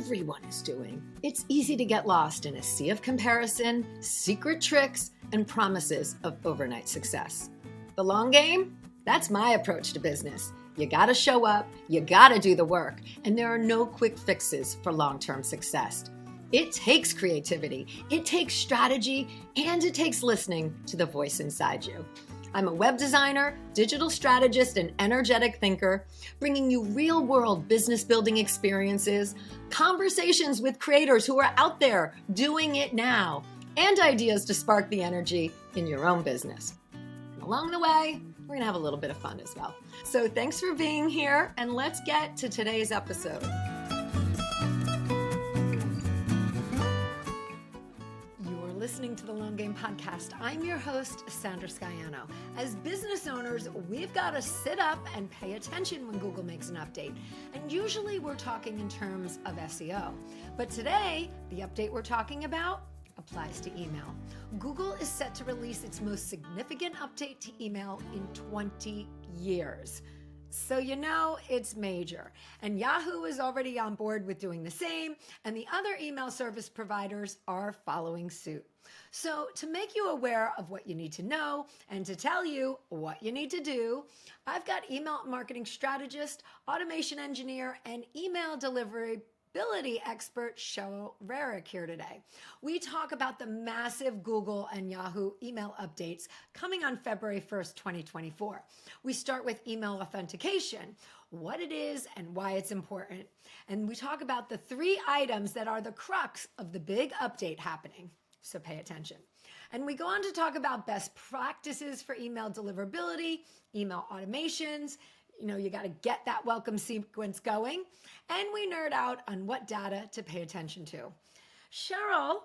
everyone is doing, it's easy to get lost in a sea of comparison, secret tricks, and promises of overnight success. The long game? That's my approach to business. You gotta show up, you gotta do the work, and there are no quick fixes for long-term success. It takes creativity, it takes strategy, and it takes listening to the voice inside you. I'm a web designer, digital strategist, and energetic thinker, bringing you real-world business building experiences, conversations with creators who are out there doing it now, and ideas to spark the energy in your own business. And along the way, we're gonna have a little bit of fun as well. So thanks for being here, and let's get to today's episode. Listening to the Long Game Podcast. I'm your host, Sandra Sciano. As business owners, we've got to sit up and pay attention when Google makes an update. And usually we're talking in terms of SEO. But today, the update we're talking about applies to email. Google is set to release its most significant update to email in 20 years. So you know it's major. And Yahoo is already on board with doing the same, and the other email service providers are following suit. So to make you aware of what you need to know and to tell you what you need to do, I've got email marketing strategist, automation engineer, and email deliverability expert Cheryl Rerick here today. We talk about the massive Google and Yahoo email updates coming on February 1st, 2024. We start with email authentication, what it is and why it's important. And we talk about the 3 items that are the crux of the big update happening. So pay attention. And we go on to talk about best practices for email deliverability, email automations. You know, you got to get that welcome sequence going. And we nerd out on what data to pay attention to. Cheryl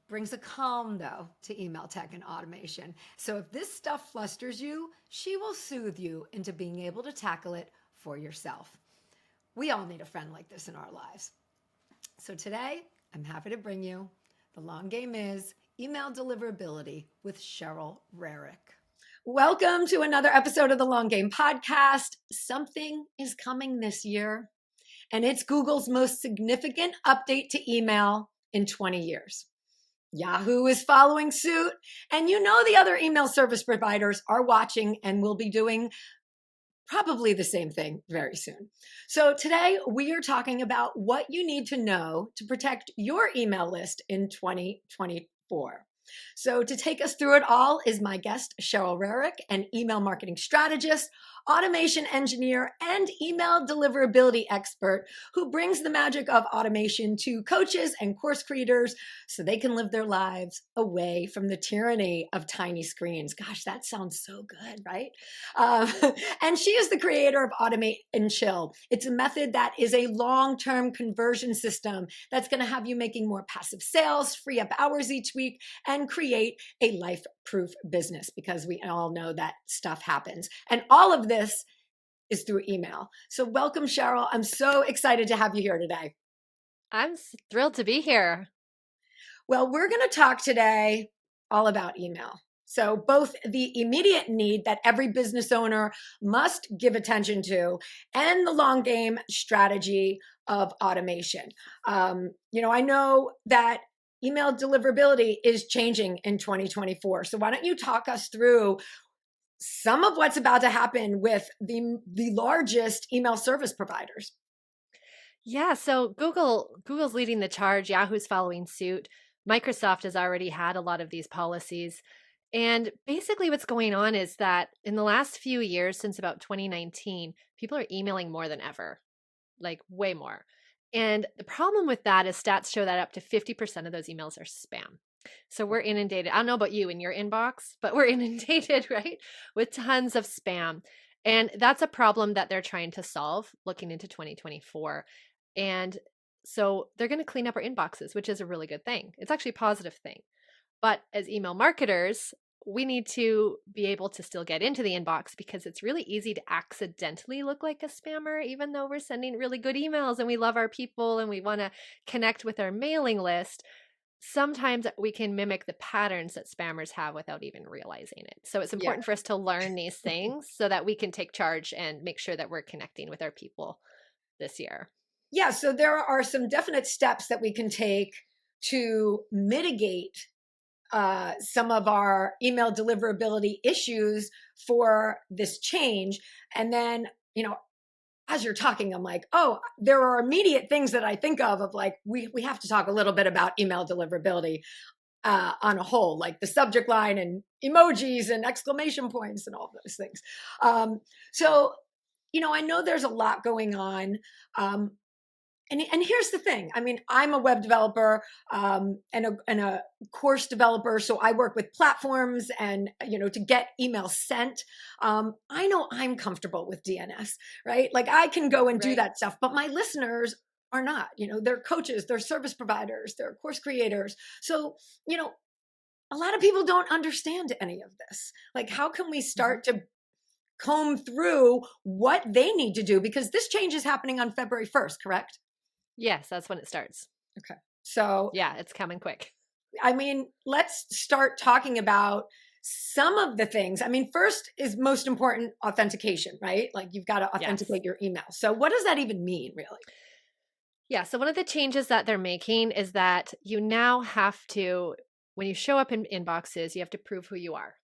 brings a calm, though, to email tech and automation. So if this stuff flusters you, she will soothe you into being able to tackle it for yourself. We all need a friend like this in our lives. So today, I'm happy to bring you The Long Game is Email Deliverability with Cheryl Rerick. Welcome to another episode of the Long Game Podcast. Something is coming this year, and it's Google's most significant update to email in 20 years. Yahoo is following suit, and you know the other email service providers are watching and will be doing probably the same thing very soon. So today we are talking about what you need to know to protect your email list in 2024. So to take us through it all is my guest, Cheryl Rerick, an email marketing strategist, automation engineer, and email deliverability expert who brings the magic of automation to coaches and course creators so they can live their lives away from the tyranny of tiny screens. Gosh, that sounds so good, right? And she is the creator of Automate and Chill. It's a method that is a long-term conversion system that's going to have you making more passive sales, free up hours each week, and create a life-proof business, because we all know that stuff happens. And all of this is through email. So welcome, Cheryl. I'm so excited to have you here today. I'm thrilled to be here. Well, we're going to talk today all about email. So both the immediate need that every business owner must give attention to and the long game strategy of automation. I know that email deliverability is changing in 2024. So why don't you talk us through some of what's about to happen with the largest email service providers? Yeah, so Google's leading the charge. Yahoo's following suit. Microsoft has already had a lot of these policies. And basically what's going on is that in the last few years, since about 2019, people are emailing more than ever, like way more. And the problem with that is stats show that up to 50% of those emails are spam. So we're inundated. I don't know about you in your inbox, but we're inundated, right, with tons of spam. And that's a problem that they're trying to solve looking into 2024. And so they're going to clean up our inboxes, which is a really good thing. It's actually a positive thing. But as email marketers, we need to be able to still get into the inbox, because it's really easy to accidentally look like a spammer, even though we're sending really good emails and we love our people and we want to connect with our mailing list. Sometimes we can mimic the patterns that spammers have without even realizing it. So it's important for us to learn these things so that we can take charge and make sure that we're connecting with our people this year. yeah, so there are some definite steps that we can take to mitigate some of our email deliverability issues for this change. And then, as you're talking, I'm like, oh, there are immediate things that I think of like, we have to talk a little bit about email deliverability on a whole, like the subject line and emojis and exclamation points and all those things. So, I know there's a lot going on. And here's the thing. I mean, I'm a web developer and a course developer, so I work with platforms and to get emails sent. I know I'm comfortable with DNS, right? Like I can go and do Right. that stuff, but my listeners are not. They're coaches, they're service providers, they're course creators. So a lot of people don't understand any of this. Like, how can we start to comb through what they need to do? Because this change is happening on February 1st, correct? Yes, that's when it starts. Okay. So, Yeah, it's coming quick. I mean, let's start talking about some of the things. I mean, first is most important authentication, right? Like you've got to authenticate your email. So, what does that even mean, really? Yeah, so one of the changes that they're making is that you now have to, when you show up in inboxes, you have to prove who you are.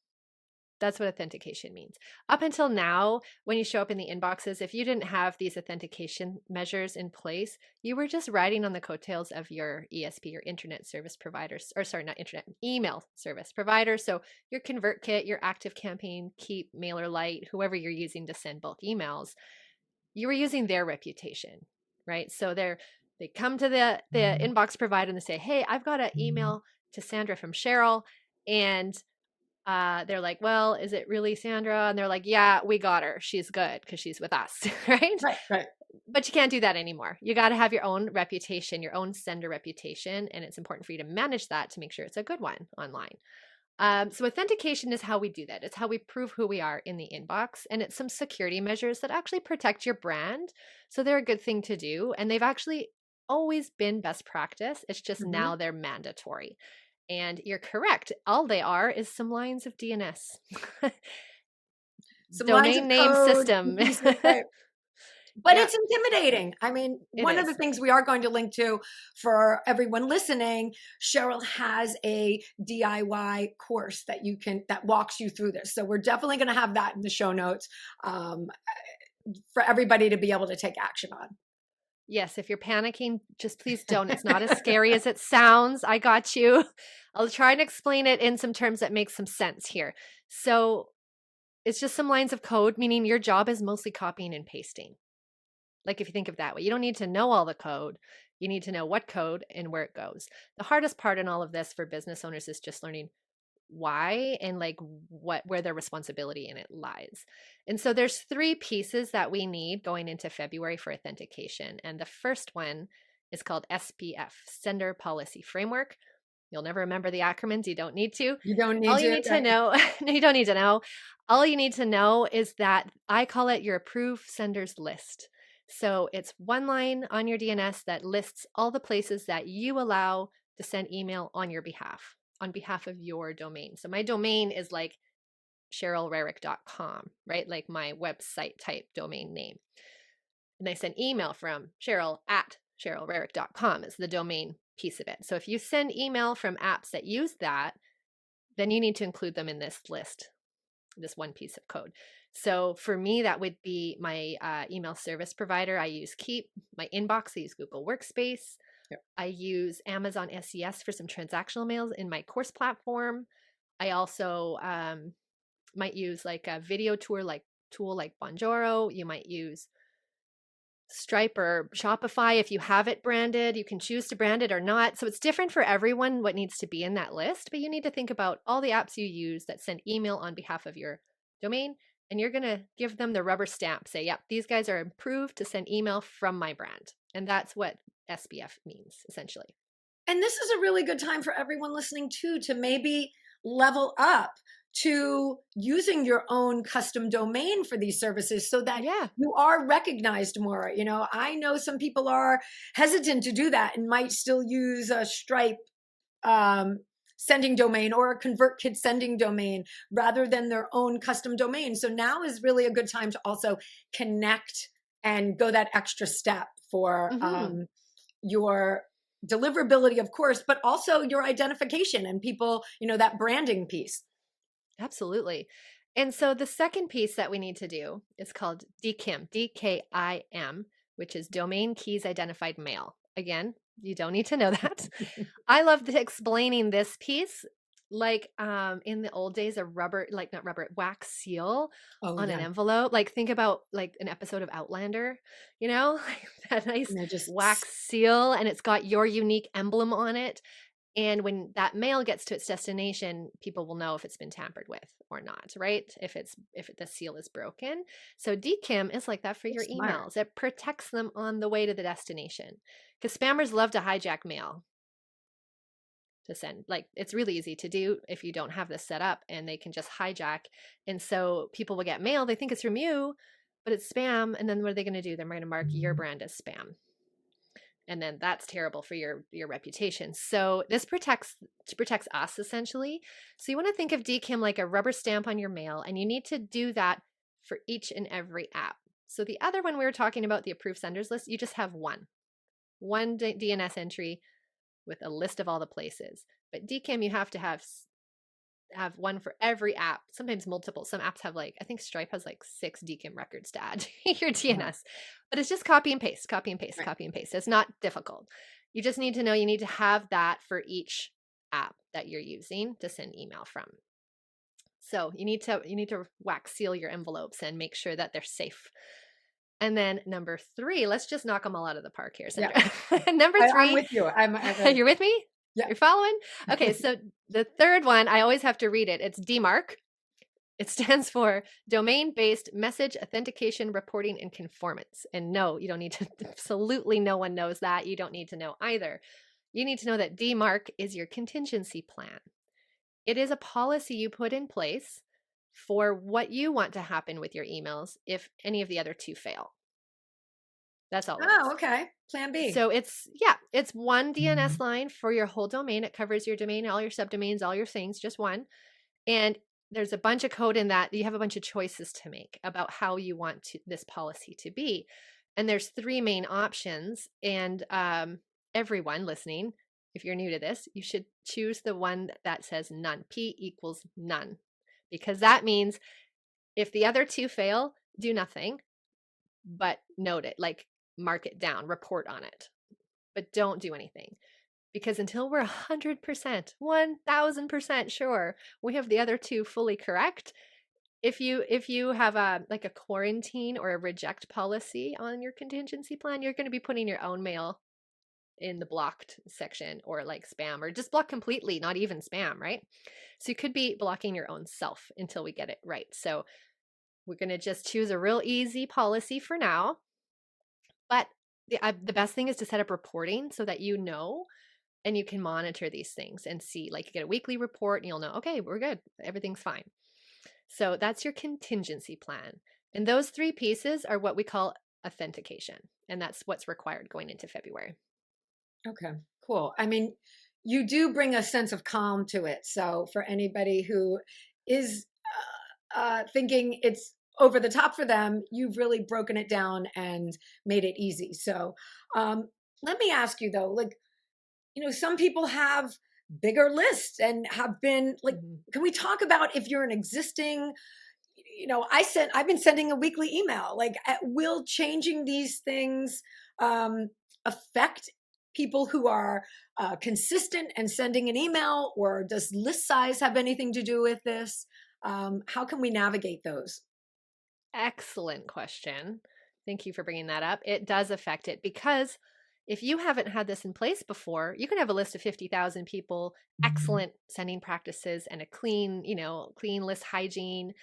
That's what authentication means. Up until now, when you show up in the inboxes, if you didn't have these authentication measures in place, you were just riding on the coattails of your ESP, your internet service providers, or sorry, not internet, email service provider. So your ConvertKit, your ActiveCampaign, Keep, MailerLite, whoever you're using to send bulk emails, you were using their reputation, right? So they come to the inbox provider and they say, hey, I've got an email to Sandra from Cheryl, and they're like, well, is it really Sandra? And they're like, yeah, we got her. She's good because she's with us, right? Right. But you can't do that anymore. You got to have your own reputation, your own sender reputation. And it's important for you to manage that to make sure it's a good one online. So authentication is how we do that. It's how we prove who we are in the inbox. And it's some security measures that actually protect your brand. So they're a good thing to do. And they've actually always been best practice. It's just now they're mandatory. And you're correct. All they are is some lines of DNS. Some Domain name code, system. But it's intimidating. I mean, one of the is. things we are going to link to for everyone listening, Cheryl has a DIY course that walks you through this. So we're definitely going to have that in the show notes for everybody to be able to take action on. Yes, if you're panicking, just please don't. It's not as scary as it sounds. I got you. I'll try and explain it in some terms that make some sense here. So it's just some lines of code, meaning your job is mostly copying and pasting. Like if you think of it that way, you don't need to know all the code. You need to know what code and where it goes. The hardest part in all of this for business owners is just learning why and like where their responsibility in it lies. And so there's 3 pieces that we need going into February for authentication. And the first one is called SPF, Sender Policy Framework. You'll never remember the acronyms. You don't need to. You don't need All to. you need to know, no, you don't need to know. All you need to know is that I call it your approved senders list. So it's one line on your DNS that lists all the places that you allow to send email on your behalf, on behalf of your domain. So my domain is like CherylRerick.com, right? Like my website type domain name. And I send email from Cheryl at CherylRerick.com is the domain piece of it. So if you send email from apps that use that, then you need to include them in this list, this one piece of code. So for me, that would be my email service provider. I use Keep. My inbox, I use Google Workspace. Yep. I use Amazon SES for some transactional mails in my course platform. I also might use like a video tool like Bonjoro. You might use Stripe or Shopify. If you have it branded, you can choose to brand it or not. So it's different for everyone what needs to be in that list, but you need to think about all the apps you use that send email on behalf of your domain, and you're going to give them the rubber stamp. Say, yep, these guys are approved to send email from my brand. And that's what SPF means, essentially. And this is a really good time for everyone listening too, to maybe level up to using your own custom domain for these services so that you are recognized more. I know some people are hesitant to do that and might still use a Stripe sending domain or a ConvertKit sending domain rather than their own custom domain. So now is really a good time to also connect and go that extra step for Mm-hmm. your deliverability, of course, but also your identification and people, that branding piece. Absolutely. And so the second piece that we need to do is called DKIM, DKIM, which is Domain Keys Identified Mail. Again, you don't need to know that. I love explaining this piece like in the old days, a rubber, like not rubber, wax seal Oh on an yeah. envelope. Like think about like an episode of Outlander, like that nice And they're just wax seal, and it's got your unique emblem on it. And when that mail gets to its destination, people will know if it's been tampered with or not, right? If the seal is broken. So DKIM is like that for your smart. emails. It protects them on the way to the destination. Because spammers love to hijack mail to send. Like it's really easy to do if you don't have this set up, and they can just hijack. And so people will get mail, they think it's from you, but it's spam. And then what are they going to do? They're going to mark your brand as spam, and then that's terrible for your reputation. So this protects us essentially. So you want to think of DKIM like a rubber stamp on your mail, and you need to do that for each and every app. So the other one we were talking about, the approved senders list, you just have one DNS entry with a list of all the places. But DKIM, you have to have one for every app, sometimes multiple. Some apps have I think Stripe has 6 DKIM records to add to your DNS, but it's just copy and paste, copy and paste, copy and paste. It's not difficult. You just need to know you need to have that for each app that you're using to send email from. So you need to wax seal your envelopes and make sure that they're safe. And then number 3, let's just knock them all out of the park here, Sandra. Yeah. Number 3. I'm with you. You're with me? Yeah. You're following? Okay, so the third one, I always have to read it. It's DMARC. It stands for Domain-Based Message Authentication Reporting and Conformance. And no, you don't need to, absolutely no one knows that. You don't need to know either. You need to know that DMARC is your contingency plan. It is a policy you put in place for what you want to happen with your emails if any of the other 2 fail. That's all. Oh, okay. Plan B. So it's one DNS line for your whole domain. It covers your domain, all your subdomains, all your things, just one. And there's a bunch of code in that. You have a bunch of choices to make about how you want this policy to be. And there's 3 main options. And everyone listening, if you're new to this, you should choose the one that says none. P equals none. Because that means if the other 2 fail, do nothing, but note it, mark it down, report on it, but don't do anything. Because until we're 100%, 1000% sure we have the other 2 fully correct, if you have a quarantine or a reject policy on your contingency plan, you're going to be putting your own mail in the blocked section, or spam, or just block completely, not even spam, right? So you could be blocking your own self until we get it right. So we're going to just choose a real easy policy for now. But the best thing is to set up reporting so that you know, and you can monitor these things and see, you get a weekly report and you'll know, okay, we're good. Everything's fine. So that's your contingency plan. And those 3 pieces are what we call authentication. And that's what's required going into February. Okay, cool. I mean, you do bring a sense of calm to it. So for anybody who is thinking it's over the top for them, you've really broken it down and made it easy. So let me ask you though, some people have bigger lists and have been can we talk about if you're an existing, I've been sending a weekly email, will changing these things affect people who are consistent and sending an email, or does list size have anything to do with this? How can we navigate those? Excellent question. Thank you for bringing that up. It does affect it, because if you haven't had this in place before, you can have a list of 50,000 people, excellent sending practices, and a clean list hygiene,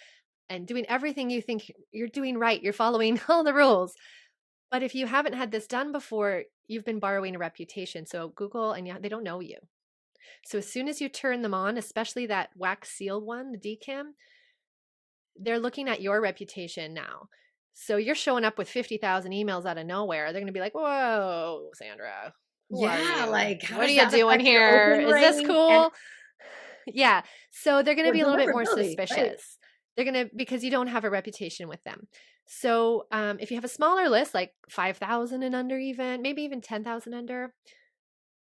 and doing everything you think you're doing right. You're following all the rules. But if you haven't had this done before, you've been borrowing a reputation. So Google, and they don't know you. So as soon as you turn them on, especially that wax seal one, the DKIM, they're looking at your reputation now. So you're showing up with 50,000 emails out of nowhere. They're going to be like, whoa, Sandra. What are you doing here? Is this cool? Yeah. So they're going to be a little bit more suspicious. Right. They're going to, because you don't have a reputation with them. So if you have a smaller list, like 5,000 and under, even maybe even 10,000 under,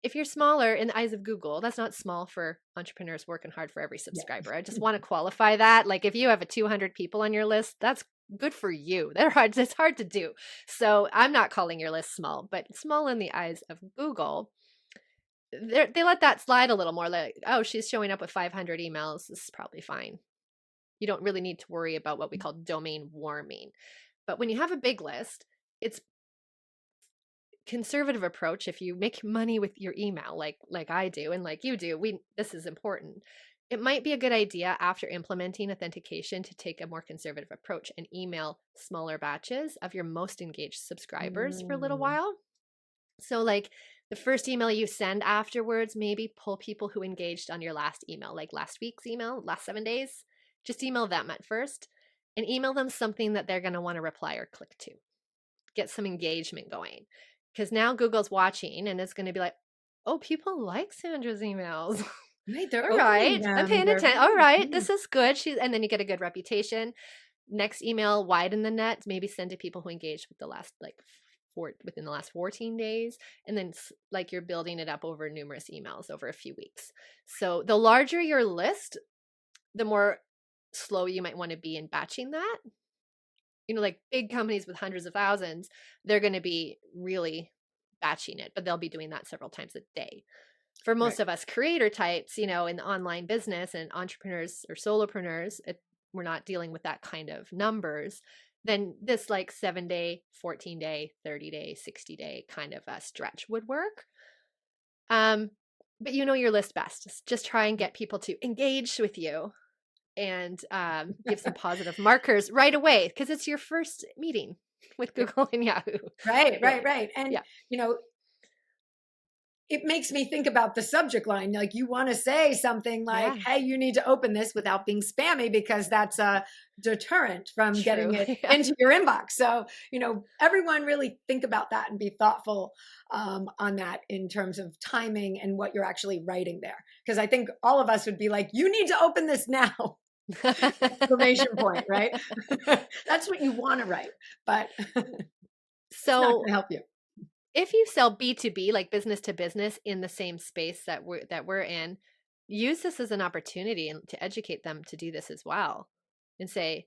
if you're smaller in the eyes of Google, that's not small for entrepreneurs working hard for every subscriber. I just want to qualify that. Like if you have a 200 people on your list, that's good for you. They're hard. It's hard to do. So I'm not calling your list small, but small in the eyes of Google. They let that slide a little more. Like, oh, she's showing up with 500 emails. This is probably fine. You don't really need to worry about what we call domain warming. But when you have a big list, it's conservative approach. If you make money with your email, like I do and like you do, this is important. It might be a good idea after implementing authentication to take a more conservative approach and email smaller batches of your most engaged subscribers for a little while. So like the first email you send afterwards, maybe pull people who engaged on your last email, like last week's email, last 7 days. Just email them at first and email them something that they're going to want to reply or click to. Get some engagement going. Because now Google's watching and it's going to be like, oh, people like Sandra's emails. Right, they're all right, I'm paying attention. All right, this is good. And then you get a good reputation. Next email, widen the net. Maybe send to people who engaged with the last within the last 14 days, and then like you're building it up over numerous emails over a few weeks. So the larger your list, the more slow you might want to be in batching that. Like big companies with hundreds of thousands, they're going to be really batching it, but they'll be doing that several times a day. For most of us creator types, in the online business and entrepreneurs or solopreneurs, we're not dealing with that kind of numbers. Then this like 7-day, 14-day, 30-day, 60-day kind of a stretch would work. But your list best. Just try and get people to engage with you and give some positive markers right away, because it's your first meeting with Google and Yahoo. Right. And, it makes me think about the subject line. Like you want to say something like, hey, you need to open this without being spammy, because that's a deterrent from getting it into your inbox. So, everyone really think about that and be thoughtful on that in terms of timing and what you're actually writing there. Because I think all of us would be like, you need to open this now. Exclamation point, right? That's what you want to write, but it's not going to help you. If you sell B2B, like business to business, in the same space that we're in, use this as an opportunity to educate them to do this as well, and say,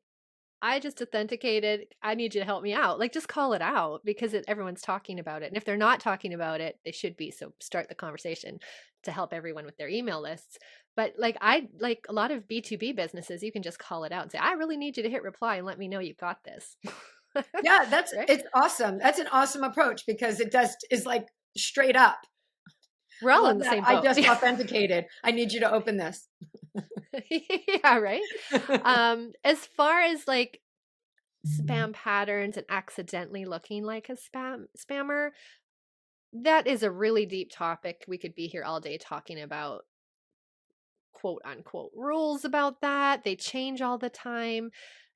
I just authenticated. I need you to help me out. Like just call it out, because everyone's talking about it. And if they're not talking about it, they should be. So start the conversation to help everyone with their email lists. But like a lot of B2B businesses, you can just call it out and say, I really need you to hit reply and let me know you've got this. Yeah, it's awesome. That's an awesome approach, because it is like straight up. We're all in the same boat. I just authenticated. I need you to open this. Yeah, right. As far as like spam patterns and accidentally looking like a spammer, that is a really deep topic. We could be here all day talking about quote unquote rules about that. They change all the time.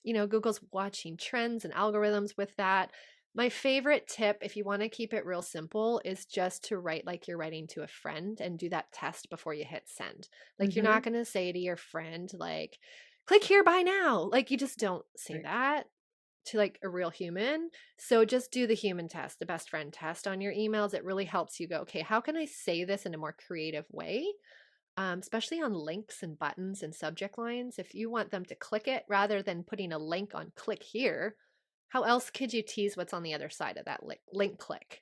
Google's watching trends and algorithms with that. My favorite tip, if you want to keep it real simple, is just to write like you're writing to a friend and do that test before you hit send. Like you're not going to say to your friend, like, click here, buy now. Like you just don't say that to like a real human. So just do the human test, the best friend test on your emails. It really helps you go, okay, how can I say this in a more creative way? Especially on links and buttons and subject lines. If you want them to click it rather than putting a link on click here, how else could you tease what's on the other side of that link click?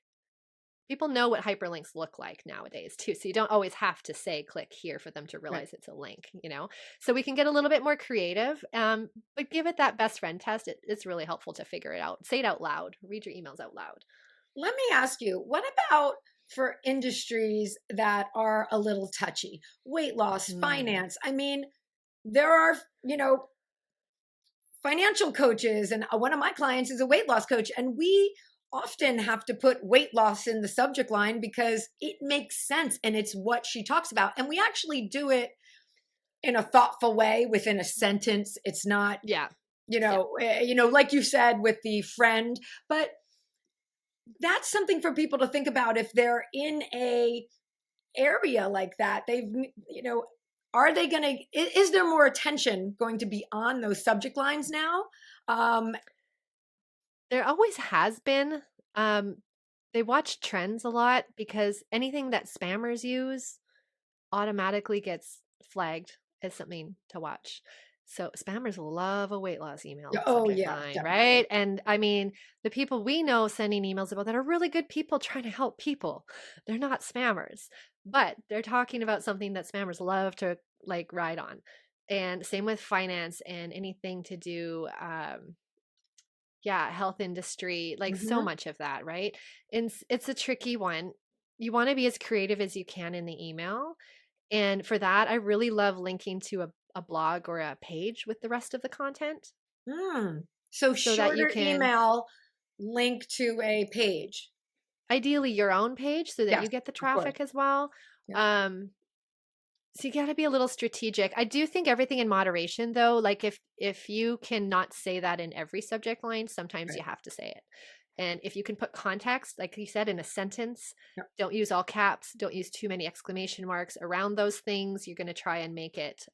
People know what hyperlinks look like nowadays too. So you don't always have to say click here for them to realize it's a link, So we can get a little bit more creative, but give it that best friend test. It's really helpful to figure it out. Say it out loud. Read your emails out loud. Let me ask you, what about for industries that are a little touchy? Weight loss, finance. I mean, there are, financial coaches, and one of my clients is a weight loss coach, and we often have to put weight loss in the subject line because it makes sense and it's what she talks about. And we actually do it in a thoughtful way within a sentence. It's not, like you said with the friend, but that's something for people to think about if they're in a area like that. are they going to, is there more attention going to be on those subject lines now? There always has been. They watch trends a lot because anything that spammers use automatically gets flagged as something to watch. So spammers love a weight loss email Oh subject yeah, line, definitely. right? And I mean, the people we know sending emails about that are really good people trying to help people. They're not spammers, but they're talking about something that spammers love to like ride on. And same with finance and anything to do yeah, health industry, like so Hmm. much of that, right? And it's a tricky one. You want to be as creative as you can in the email. And for that, I really love linking to a blog or a page with the rest of the content So so that you shorter can, email link to a page. ideally your own page so that Yes, you get the of course. traffic as well. Yeah. Um, so you got to be a little strategic. I do think everything in moderation though, like if you cannot say that in every subject line, sometimes Right. you have to say it. And if you can put context, like you said, in a sentence, Yeah. don't use all caps, don't use too many exclamation marks around those things. You're going to try and make it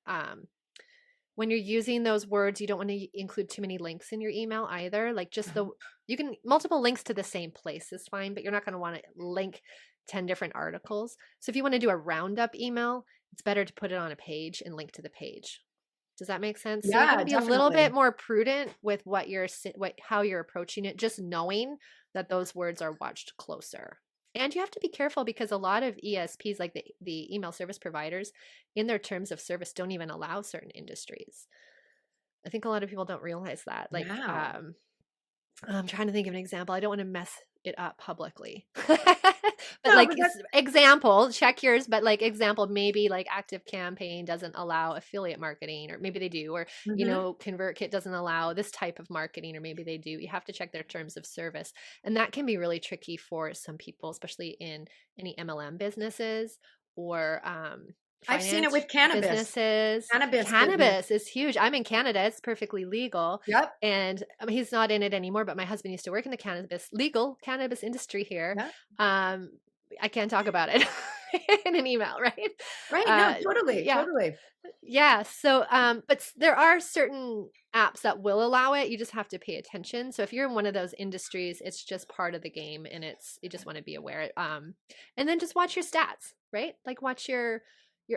when you're using those words, you don't want to include too many links in your email either. Like just Uh-huh. you can multiple links to the same place is fine, but you're not going to want to link 10 different articles. So if you want to do a roundup email, it's better to put it on a page and link to the page. Does that make sense? So you want Yeah, to be a little bit definitely. more prudent with how you're approaching it, just knowing that those words are watched closer. And you have to be careful because a lot of ESPs, like the email service providers, in their terms of service don't even allow certain industries. I think a lot of people don't realize that. Like, Wow. I'm trying to think of an example. I don't want to mess it up publicly. But No, like but that's example, check yours, but like example, maybe like Active Campaign doesn't allow affiliate marketing, or maybe they do, or mhm. ConvertKit doesn't allow this type of marketing, or maybe they do. You have to check their terms of service. And that can be really tricky for some people, especially in any MLM businesses or I've seen it finance with cannabis. businesses. Cannabis business. Cannabis is huge. I'm in Canada, it's perfectly legal. Yep. And I mean, he's not in it anymore, but my husband used to work in the legal cannabis industry here. Yep. Um, I can't talk about it in an email, right? Right. No, totally, Yeah, totally. yeah. So, there are certain apps that will allow it. You just have to pay attention. So if you're in one of those industries, it's just part of the game, and you just want to be aware. And then just watch your stats, right? Like watch your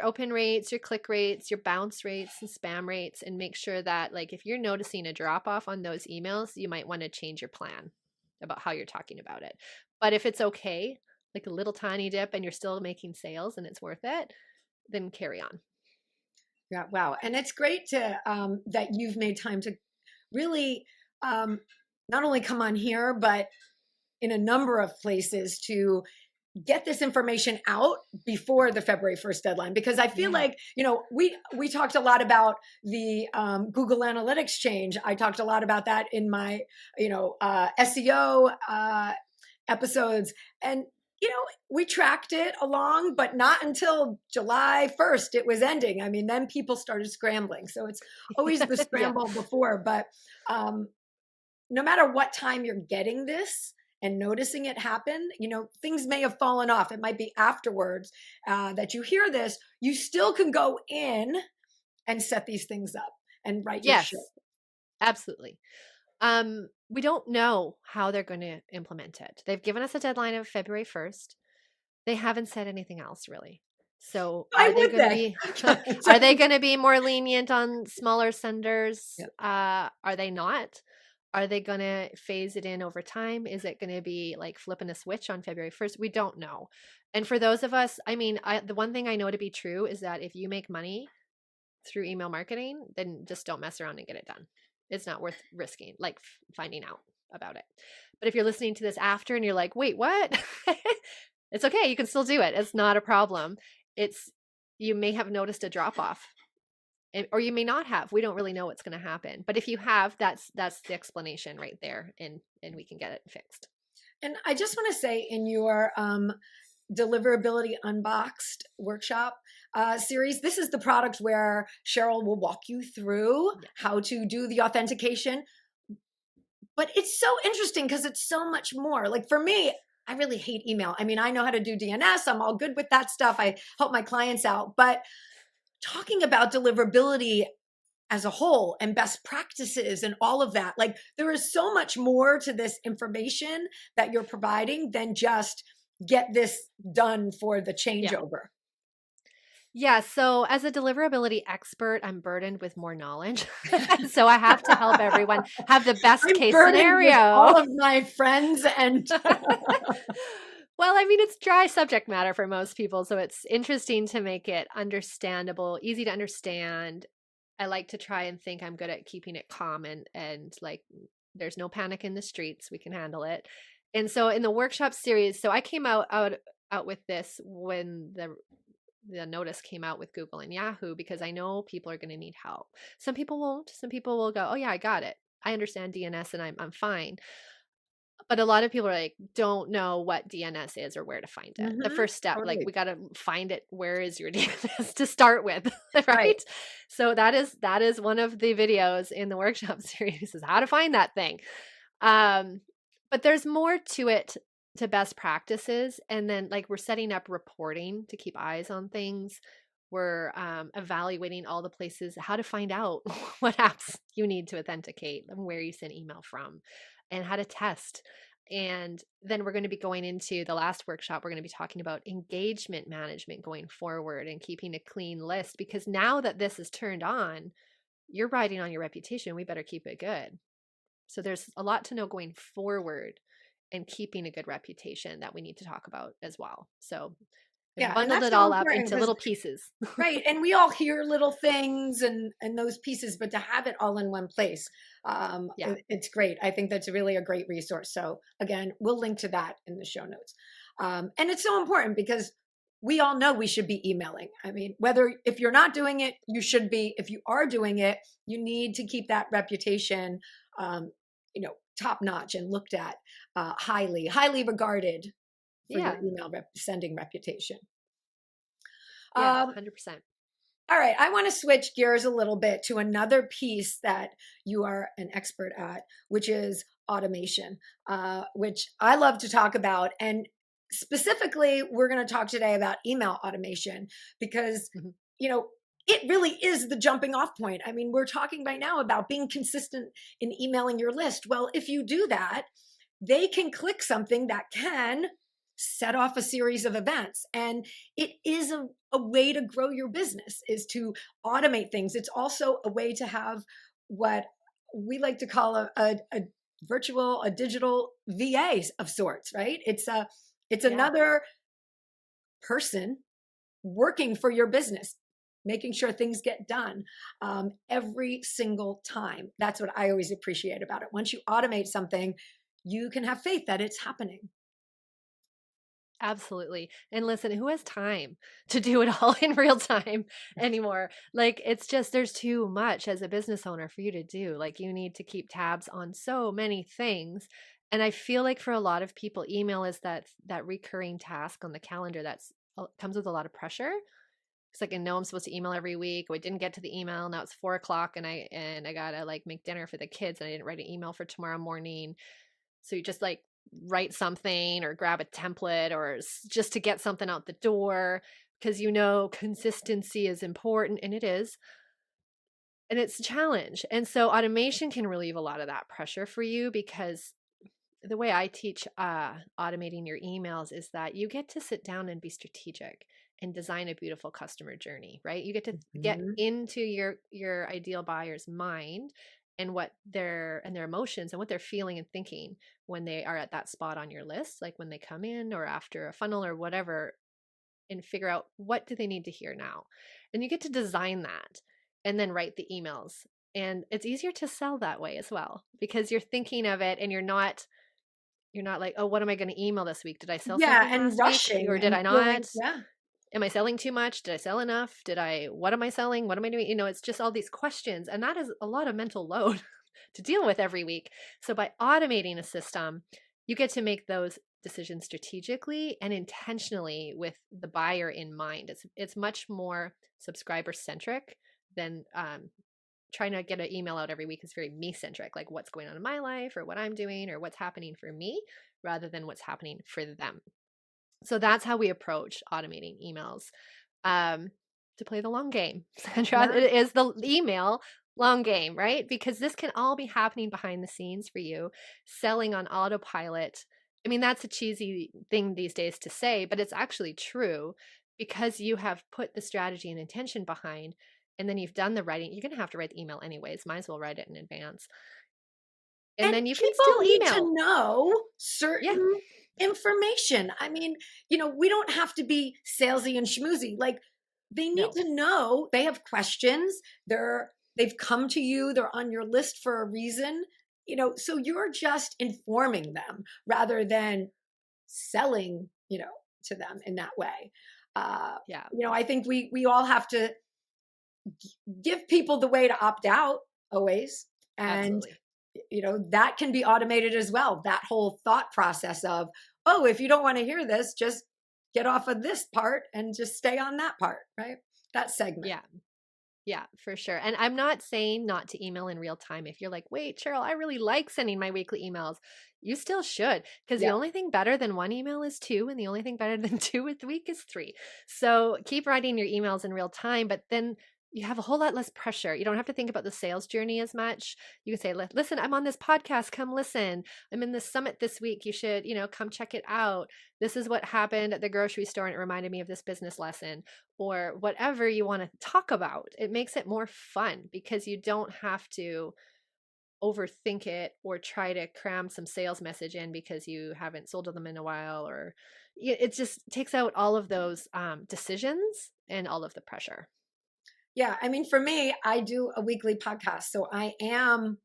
open rates, your click rates, your bounce rates, and spam rates, and make sure that like if you're noticing a drop off on those emails, you might want to change your plan about how you're talking about it. But if it's okay, like a little tiny dip, and you're still making sales and it's worth it, then carry on. Yeah. Wow. And it's great to that you've made time to really um, not only come on here, but in a number of places to get this information out before the February 1st deadline, because I feel Yeah. like, we talked a lot about the Google Analytics change. I talked a lot about that in my SEO episodes, and we tracked it along, but not until July 1st it was ending. I mean, then people started scrambling, so it's always the Yeah. scramble before. But no matter what time you're getting this and noticing it happen, things may have fallen off. It might be afterwards that you hear this. You still can go in and set these things up and write your shit. Yes, absolutely. We don't know how they're going to implement it. They've given us a deadline of February 1st. They haven't said anything else really. So Why are they would going to they? be are they going to be more lenient on smaller senders? Yep. Are they not? Are they going to phase it in over time? Is it going to be like flipping a switch on February 1st? We don't know. And for those of us, I mean, the one thing I know to be true is that if you make money through email marketing, then just don't mess around and get it done. It's not worth risking, like finding out about it. But if you're listening to this after and you're like, wait, what? It's okay. You can still do it. It's not a problem. It's, you may have noticed a drop off, or you may not have. We don't really know what's going to happen. But if you have, that's the explanation right there, and we can get it fixed. And I just want to say, in your Deliverability Unboxed workshop series, this is the product where Cheryl will walk you through how to do the authentication. But it's so interesting because it's so much more. Like for me, I really hate email. I mean, I know how to do DNS. I'm all good with that stuff. I help my clients out. But talking about deliverability as a whole and best practices and all of that. Like there is so much more to this information that you're providing than just get this done for the Yeah. changeover. Yeah, so as a deliverability expert, I'm burdened with more knowledge. So I have to help everyone have the best I'm case burdened with scenario. all of my friends and Well, I mean, it's dry subject matter for most people, so it's interesting to make it understandable, easy to understand. I like to try and think I'm good at keeping it calm and like there's no panic in the streets. We can handle it. And so in the workshop series, so I came out with this when the notice came out with Google and Yahoo because I know people are going to need help. Some people won't. Some people will go, "Oh yeah, I got it. I understand DNS and I'm fine." But a lot of people are like, don't know what DNS is or where to find it. The first step, like totally. we got to find it. Where is your DNS to start with, Right. right? So that is one of the videos in the workshop series is how to find that thing. But there's more to it to best practices, and then like we're setting up reporting to keep eyes on things. We're evaluating all the places, how to find out what apps you need to authenticate and where you send email from and how to test. And then we're going to be going into the last workshop. We're going to be talking about engagement management going forward and keeping a clean list because now that this is turned on, you're riding on your reputation. We better keep it good. So there's a lot to know going forward and keeping a good reputation that we need to talk about as well. So I've Yeah, and bundled that's it so all up important into because little pieces. right, and we all hear little things and those pieces, but to have it all in one place, Yeah. it's great. I think that's really a great resource. So again, we'll link to that in the show notes. And it's so important because we all know we should be emailing. I mean, whether if you're not doing it, you should be. If you are doing it, you need to keep that reputation, um, top notch and looked at highly regarded for your Yeah. email sending reputation. Yeah. Um, 100%. all right, I want to switch gears a little bit to another piece that you are an expert at, which is automation, which I love to talk about. And specifically, we're going to talk today about email automation because, Mhm. you know, it really is the jumping off point. I mean, we're talking right now about being consistent in emailing your list. Well, if you do that, they can click something that can set off a series of events. And it is a way to grow your business is to automate things. It's also a way to have what we like to call a virtual, a digital VA of sorts, right? It's Yeah. another person working for your business, making sure things get done every single time. That's what I always appreciate about it. Once you automate something, you can have faith that it's happening. Absolutely. And listen, who has time to do it all in real time anymore? Like, it's just, there's too much as a business owner for you to do. Like, you need to keep tabs on so many things. And I feel like for a lot of people, email is that recurring task on the calendar that's comes with a lot of pressure. It's like I know I'm supposed to email every week. I didn't get to the email. Now it's 4 o'clock, and I gotta like make dinner for the kids, and I didn't write an email for tomorrow morning. So you just like write something or grab a template or just to get something out the door because you know consistency is important, and it is. And it's a challenge. And so automation can relieve a lot of that pressure for you because the way I teach automating your emails is that you get to sit down and be strategic and design a beautiful customer journey, right? You get to get Mhm. into your ideal buyer's mind and what their emotions and what they're feeling and thinking when they are at that spot on your list, like when they come in or after a funnel or whatever, and figure out what do they need to hear now. And you get to design that and then write the emails. And it's easier to sell that way as well because you're thinking of it and you're not like, oh, what am I going to email this week? Did I sell Yeah, something and last week rushing or did and I feeling, not? yeah. Am I selling too much? Did I sell enough? What am I selling? What am I doing? It's just all these questions. And that is a lot of mental load to deal with every week. So by automating a system, you get to make those decisions strategically and intentionally with the buyer in mind. It's much more subscriber centric than trying to get an email out every week is very me centric, like what's going on in my life or what I'm doing or what's happening for me rather than what's happening for them. So that's how we approach automating emails. Um, to play the long game, Sandra. Yeah. It is the email long game, right? Because this can all be happening behind the scenes for you, selling on autopilot. I mean, that's a cheesy thing these days to say, but it's actually true because you have put the strategy and intention behind, and then you've done the writing. You're going to have to write the email anyways. Might as well write it in advance. And And then you can people still need email. to know Yeah. certain information. I mean, we don't have to be salesy and schmoozy. Like, they need No. to know, they have questions. They've come to you, they're on your list for a reason. So you're just informing them rather than selling, to them in that way. Yeah. I think we all have to give people the way to opt out always. And Absolutely. that can be automated as well. That whole thought process of, oh, if you don't want to hear this, just get off of this part and just stay on that part, right? That segment. Yeah. Yeah, for sure. And I'm not saying not to email in real time. If you're like, wait, Cheryl, I really like sending my weekly emails, you still should. Because the Yeah. only thing better than one email is two, and the only thing better than two a week is three. So keep writing your emails in real time, but then you have a whole lot less pressure. You don't have to think about the sales journey as much. You can say, listen, I'm on this podcast. Come listen. I'm in this summit this week. You should, come check it out. This is what happened at the grocery store, and it reminded me of this business lesson, or whatever you want to talk about. It makes it more fun because you don't have to overthink it or try to cram some sales message in because you haven't sold to them in a while, or it just takes out all of those decisions and all of the pressure. Yeah. I mean, for me, I do a weekly podcast. So I am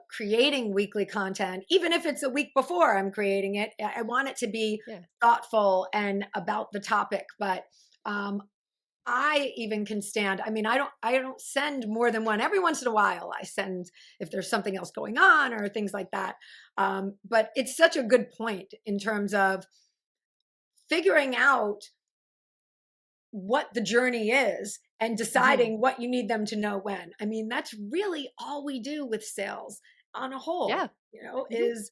creating weekly content, even if it's a week before I'm creating it. I want it to be Yeah. thoughtful and about the topic. But I even can stand, I mean, I don't send more than one. Every once in a while I send if there's something else going on or things like that. But it's such a good point in terms of figuring out what the journey is and deciding what you need them to know when. I mean, that's really all we do with sales on a whole, Yeah. is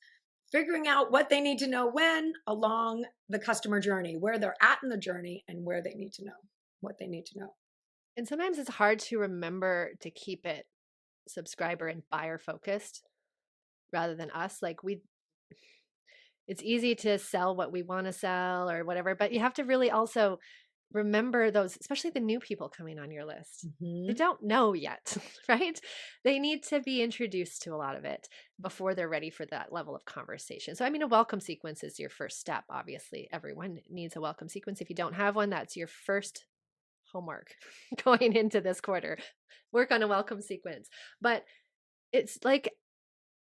figuring out what they need to know when along the customer journey, where they're at in the journey and where they need to know what they need to know. And sometimes it's hard to remember to keep it subscriber and buyer focused rather than us. It's easy to sell what we want to sell or whatever, but you have to really also remember those, especially the new people coming on your list. They don't know yet, right? They need to be introduced to a lot of it before they're ready for that level of conversation. So, I mean, a welcome sequence is your first step. Obviously, everyone needs a welcome sequence. If you don't have one, that's your first homework going into this quarter. Work on a welcome sequence. But it's like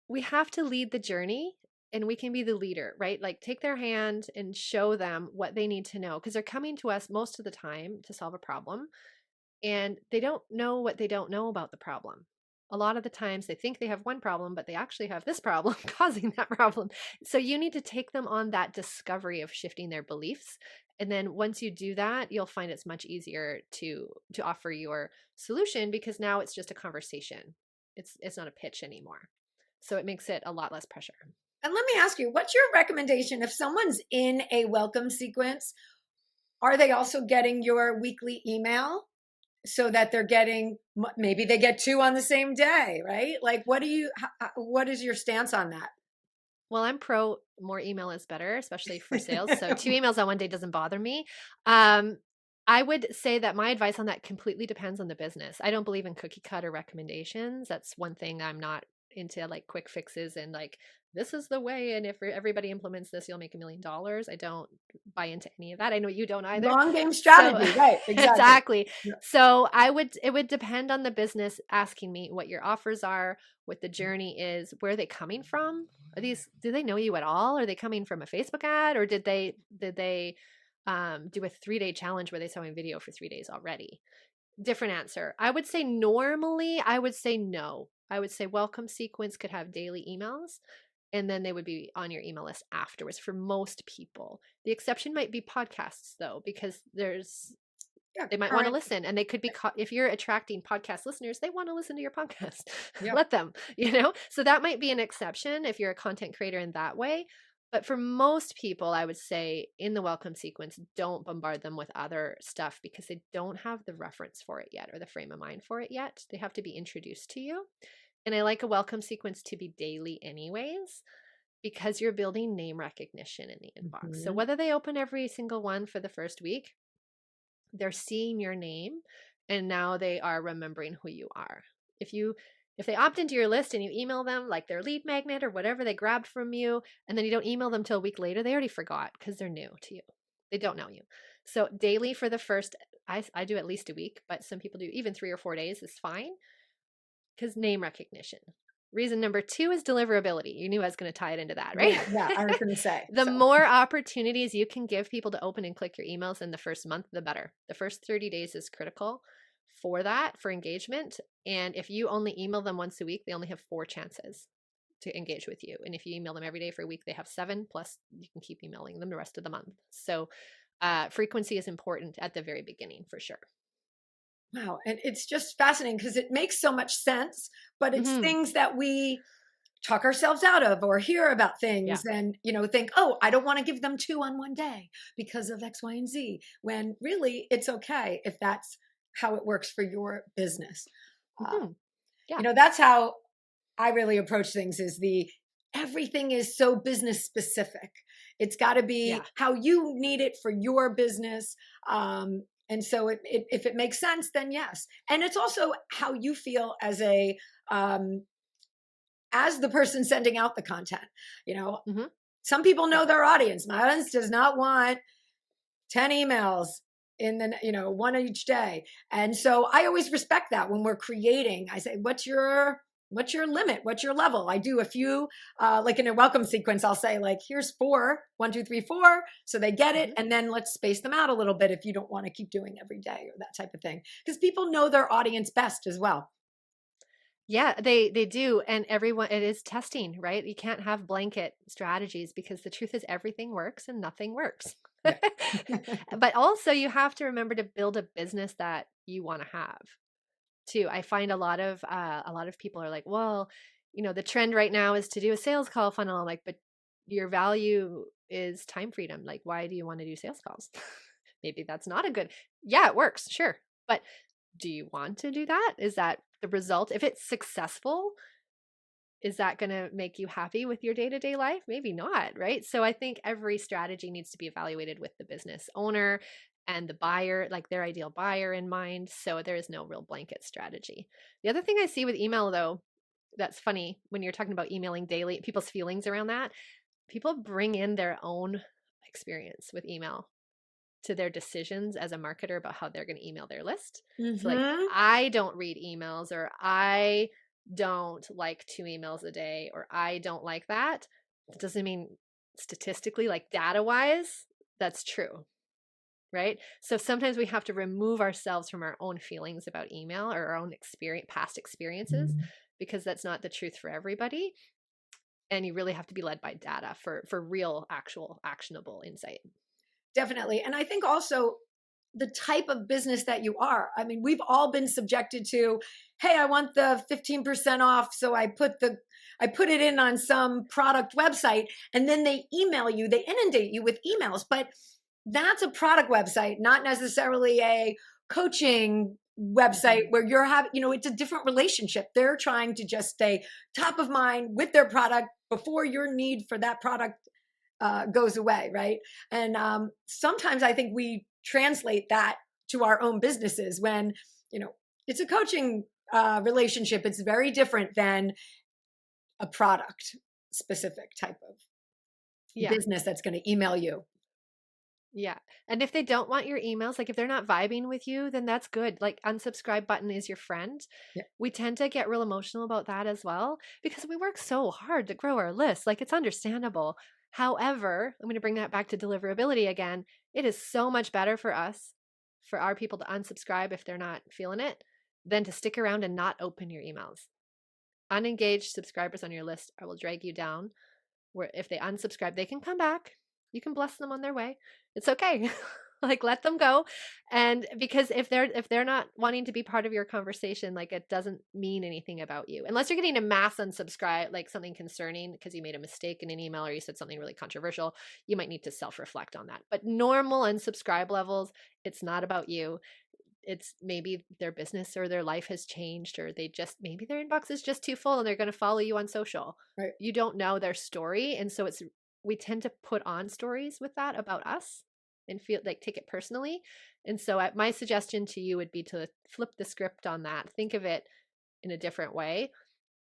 we have to lead the journey, and we can be the leader, right? Like, take their hand and show them what they need to know, because they're coming to us most of the time to solve a problem, and they don't know what they don't know about the problem. A lot of the times they think they have one problem, but they actually have this problem causing that problem. So you need to take them on that discovery of shifting their beliefs. And then once you do that, you'll find it's much easier to offer your solution, because now it's just a conversation. It's not a pitch anymore. So it makes it a lot less pressure. And let me ask you, what's your recommendation if someone's in a welcome sequence? Are they also getting your weekly email so that they're getting, maybe they get two on the same day, right? Like, what is your stance on that? Well, I'm pro more email is better, especially for sales. So 2 emails on one day doesn't bother me. I would say that my advice on that completely depends on the business. I don't believe in cookie cutter recommendations. That's one thing I'm not into, like quick fixes and like, this is the way, and if everybody implements this, you'll make $1 million. I don't buy into any of that. I know you don't either. Long game So strategy, right? Exactly. exactly. Yeah. So it would depend on the business asking me what your offers are, what the journey is, where are they coming from? Do they know you at all? Are they coming from a Facebook ad, or did they do a 3-day challenge where they saw my video for 3 days already? Different answer. I would say normally I would say no. I would say welcome sequence could have daily emails, and then they would be on your email list afterwards for most people. The exception might be podcasts, though, because they might want to listen, and they could be if you're attracting podcast listeners, they want to listen to your podcast. Let them, So that might be an exception if you're a content creator in that way. But for most people, I would say in the welcome sequence, don't bombard them with other stuff because they don't have the reference for it yet or the frame of mind for it yet. They have to be introduced to you. And I like a welcome sequence to be daily anyways, because you're building name recognition in the inbox. So Mhm. whether they open every single one for the first week, they're seeing your name and now they are remembering who you are. If they opt into your list and you email them like their lead magnet or whatever they grabbed from you, and then you don't email them till a week later, they already forgot because they're new to you. They don't know you. So daily for the first, I do at least a week, but some people do even 3 or 4 days is fine because name recognition. Reason number 2 is deliverability. You knew I was going to tie it into that, right? Yeah, I was going to say. The more opportunities you can give people to open and click your emails in the first month, the better. The first 30 days is critical for that, for engagement. And if you only email them once a week, they only have 4 chances to engage with you. And if you email them every day for a week, they have 7, plus you can keep emailing them the rest of the month. So frequency is important at the very beginning for sure. Wow. And it's just fascinating because it makes so much sense, but it's things that we talk ourselves out of or hear about things and, think, oh, I don't want to give them 2 on one day because of X, Y, and Z, when really it's okay if that's how it works for your business. Yeah. That's how I really approach things is everything is so business specific. It's got to be how you need it for your business. And so if it makes sense, then yes. And it's also how you feel as the person sending out the content. Some people know their audience. My audience does not want 10 emails in the, one each day. And so I always respect that when we're creating. I say, what's your limit? What's your level? I do a few, like in a welcome sequence, I'll say like, here's 4, 1, 2, 3, 4. So they get it. And then let's space them out a little bit if you don't want to keep doing every day or that type of thing. Because people know their audience best as well. Yeah, they do. And everyone, it is testing, right? You can't have blanket strategies because the truth is everything works and nothing works. Yeah. But also you have to remember to build a business that you want to have too. I find a lot of people are like, well, the trend right now is to do a sales call funnel. I'm like, but your value is time freedom. Like, why do you want to do sales calls? Maybe that's not a good, yeah, it works. Sure. But do you want to do that? Is that the result? If it's successful, is that going to make you happy with your day-to-day life? Maybe not, right? So I think every strategy needs to be evaluated with the business owner and the buyer, like their ideal buyer in mind. So there is no real blanket strategy. The other thing I see with email, though, that's funny when you're talking about emailing daily, people's feelings around that, people bring in their own experience with email to their decisions as a marketer about how they're going to email their list. So like, I don't read emails, or I don't like 2 emails a day, or I don't like that. It doesn't mean statistically, like data wise, that's true. Right. So sometimes we have to remove ourselves from our own feelings about email or our own past experiences, because that's not the truth for everybody. And you really have to be led by data for real, actual, actionable insight. Definitely. And I think also the type of business that you are. I mean, we've all been subjected to, hey, I want the 15% off. So I put it in on some product website, and then they email you, they inundate you with emails. But that's a product website, not necessarily a coaching website where you're having, it's a different relationship. They're trying to just stay top of mind with their product before your need for that product goes away, right? And sometimes I think we translate that to our own businesses when, it's a coaching relationship. It's very different than a product specific type of business that's going to email you. Yeah. And if they don't want your emails, like if they're not vibing with you, then that's good. Like unsubscribe button is your friend. Yeah. We tend to get real emotional about that as well because we work so hard to grow our list. Like it's understandable. However, I'm going to bring that back to deliverability again. It is so much better for us, for our people to unsubscribe if they're not feeling it, than to stick around and not open your emails. Unengaged subscribers on your list will drag you down, where if they unsubscribe, they can come back. You can bless them on their way. It's okay. Like let them go. And because if they're not wanting to be part of your conversation, like it doesn't mean anything about you. Unless you're getting a mass unsubscribe, like something concerning because you made a mistake in an email or you said something really controversial, you might need to self-reflect on that. But normal unsubscribe levels, it's not about you. It's maybe their business or their life has changed, or they just maybe their inbox is just too full and they're going to follow you on social. Right. You don't know their story, and so it's we tend to put on stories with that about us and feel like take it personally. And so my suggestion to you would be to flip the script on that. Think of it in a different way.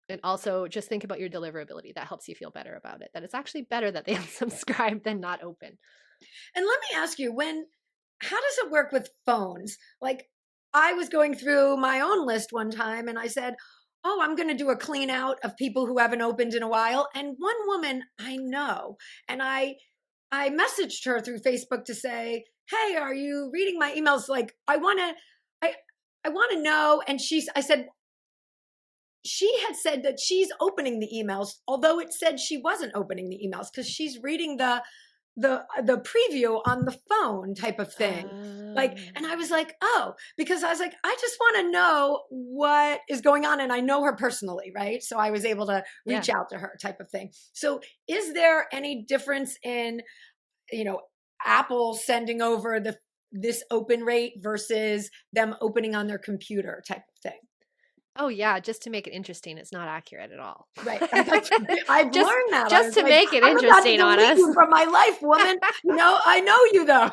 And also just think about your deliverability. That helps you feel better about it. That it's actually better that they unsubscribe than not open. And let me ask you, how does it work with phones? Like, I was going through my own list one time and I said, oh, I'm going to do a clean out of people who haven't opened in a while. And one woman I know, and I messaged her through Facebook to say, hey, are you reading my emails? Like, I want to know. And I said, she had said that she's opening the emails, although it said she wasn't opening the emails because she's reading the preview on the phone type of thing. Like, and I was like, oh, because I was like, I just want to know what is going on. And I know her personally, right? So I was able to reach out to her type of thing. So is there any difference in, Apple sending over this open rate versus them opening on their computer type of thing? Oh yeah, just to make it interesting, it's not accurate at all. Right. I've just, learned that. Just to make it I'm interesting about to on us. you from my life, woman. I know you though.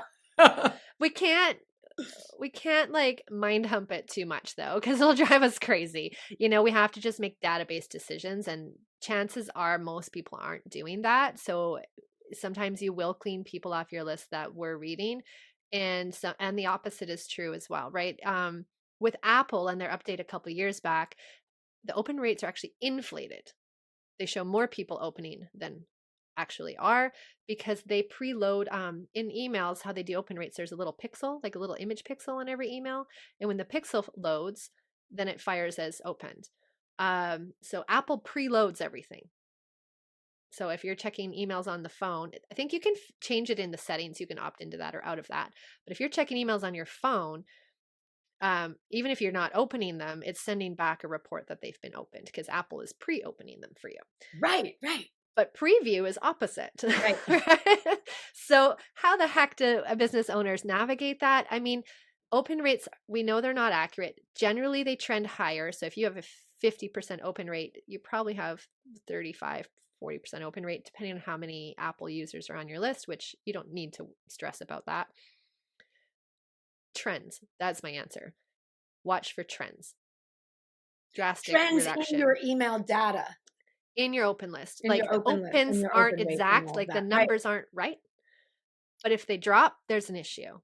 we can't like mind hump it too much though, because it'll drive us crazy. We have to just make database decisions, and chances are most people aren't doing that. So sometimes you will clean people off your list that we're reading, and the opposite is true as well, right? With Apple and their update a couple years back, the open rates are actually inflated. They show more people opening than actually are, because they preload in emails. How they do open rates, there's a little pixel, like a little image pixel in every email, and when the pixel loads, then it fires as opened. So Apple preloads everything. So if you're checking emails on the phone, I think you can change it in the settings. You can opt into that or out of that. But if you're checking emails on your phone, even if you're not opening them, it's sending back a report that they've been opened, because Apple is pre-opening them for you. Right. But preview is opposite. Right. So how the heck do business owners navigate that? I mean, open rates, we know they're not accurate. Generally, they trend higher. So if you have a 50% open rate, you probably have 35, 40% open rate, depending on how many Apple users are on your list, which you don't need to stress about that. Trends. That's my answer. Watch for trends. Drastic trends reduction. In your email data. In your open list. Like the opens aren't exact, like the numbers aren't right. But if they drop, there's an issue,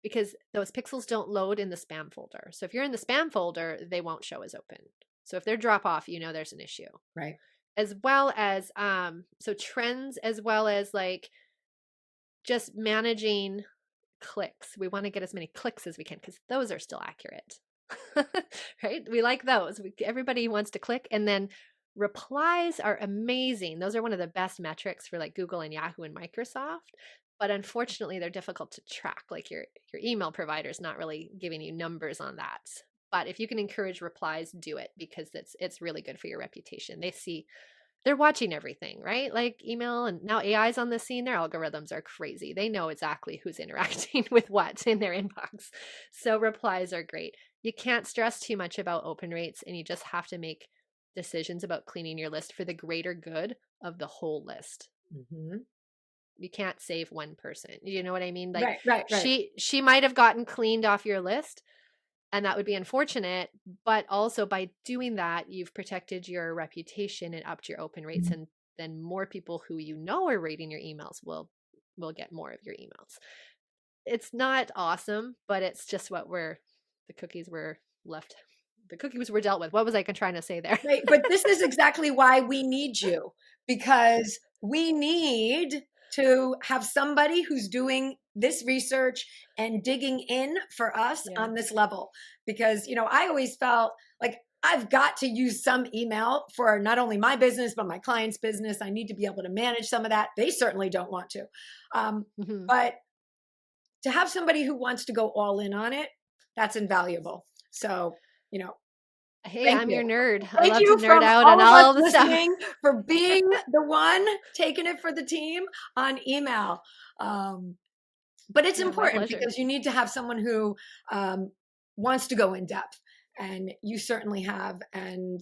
because those pixels don't load in the spam folder. So if you're in the spam folder, they won't show as open. So if they drop off, there's an issue. Right. As well as, so trends, as well as like just managing clicks. We want to get as many clicks as we can, because those are still accurate. Right? We like those. Everybody wants to click. And then replies are amazing. Those are one of the best metrics for like Google and Yahoo and Microsoft. But unfortunately, they're difficult to track. Like your email provider is not really giving you numbers on that. But if you can encourage replies, do it, because it's really good for your reputation. They're watching everything, right? Like email, and now AI's on the scene. Their algorithms are crazy. They know exactly who's interacting with what in their inbox. So replies are great. You can't stress too much about open rates, and you just have to make decisions about cleaning your list for the greater good of the whole list. Mm-hmm. You can't save one person. You know what I mean? Like right. She might have gotten cleaned off your list, and that would be unfortunate. But also by doing that, you've protected your reputation and upped your open rates. Mm-hmm. And then more people who are reading your emails will get more of your emails. It's not awesome, but it's just what the cookies were dealt with. What was I trying to say there? Right. But this is exactly why we need you, because we need to have somebody who's doing this research and digging in for us on this level. Because, I always felt like I've got to use some email for not only my business, but my client's business. I need to be able to manage some of that. They certainly don't want to. But to have somebody who wants to go all in on it, that's invaluable. So, Hey, thank I'm you. your nerd. I Thank love to you nerd from out all on of us all the stuff. listening for being the one taking it for the team on email. But it's Yeah, my important pleasure. because you need to have someone who wants to go in depth, and you certainly have. And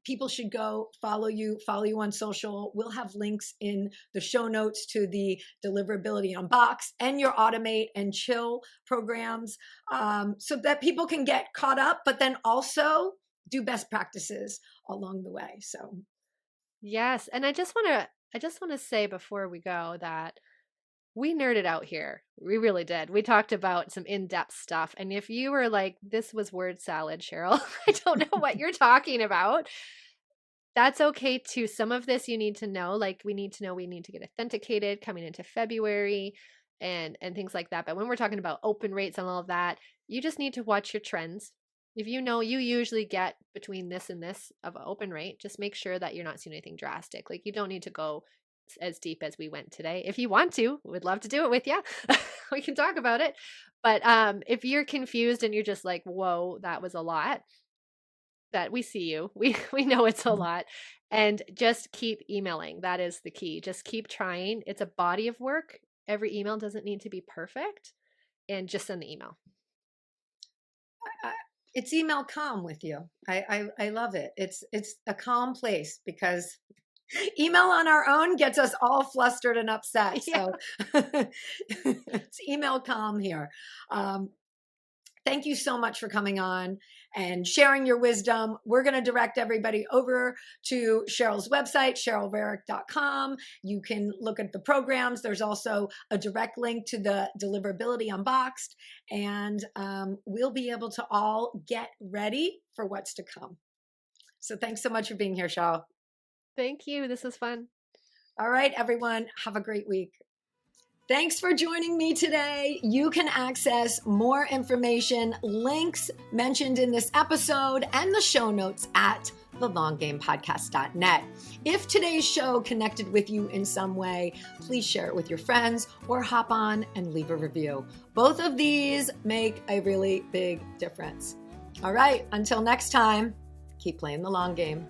people should go follow you on social. We'll have links in the show notes to the Deliverability Unboxed and your Automate and Chill programs, so that people can get caught up, but then also do best practices along the way. So Yes, and I just want to say before we go that we nerded out here. We really did. We talked about some in-depth stuff. And if you were like, this was word salad, Cheryl, I don't know what you're talking about. That's okay too. Some of this you need to know, like we need to know we need to get authenticated coming into February and things like that. But when we're talking about open rates and all of that, you just need to watch your trends. If you know you usually get between this and this of an open rate, just make sure that you're not seeing anything drastic. Like you don't need to go as deep as we went today. If you want to, we'd love to do it with you. We can talk about it. But if you're confused and you're just like, whoa, that was a lot, that we see you. We know it's a lot. And just keep emailing. That is the key. Just keep trying. It's a body of work. Every email doesn't need to be perfect. And just send the email. it's email calm with you. I love it. It's a calm place, because email on our own gets us all flustered and upset. Yeah. So it's email calm here. Thank you so much for coming on and sharing your wisdom. We're going to direct everybody over to Cheryl's website, cherylrerick.com. You can look at the programs. There's also a direct link to the Deliverability Unboxed, and we'll be able to all get ready for what's to come. So thanks so much for being here, Cheryl. Thank you. This was fun. All right, everyone, have a great week. Thanks for joining me today. You can access more information, links mentioned in this episode, and the show notes at thelonggamepodcast.net. If today's show connected with you in some way, please share it with your friends or hop on and leave a review. Both of these make a really big difference. All right, until next time, keep playing the long game.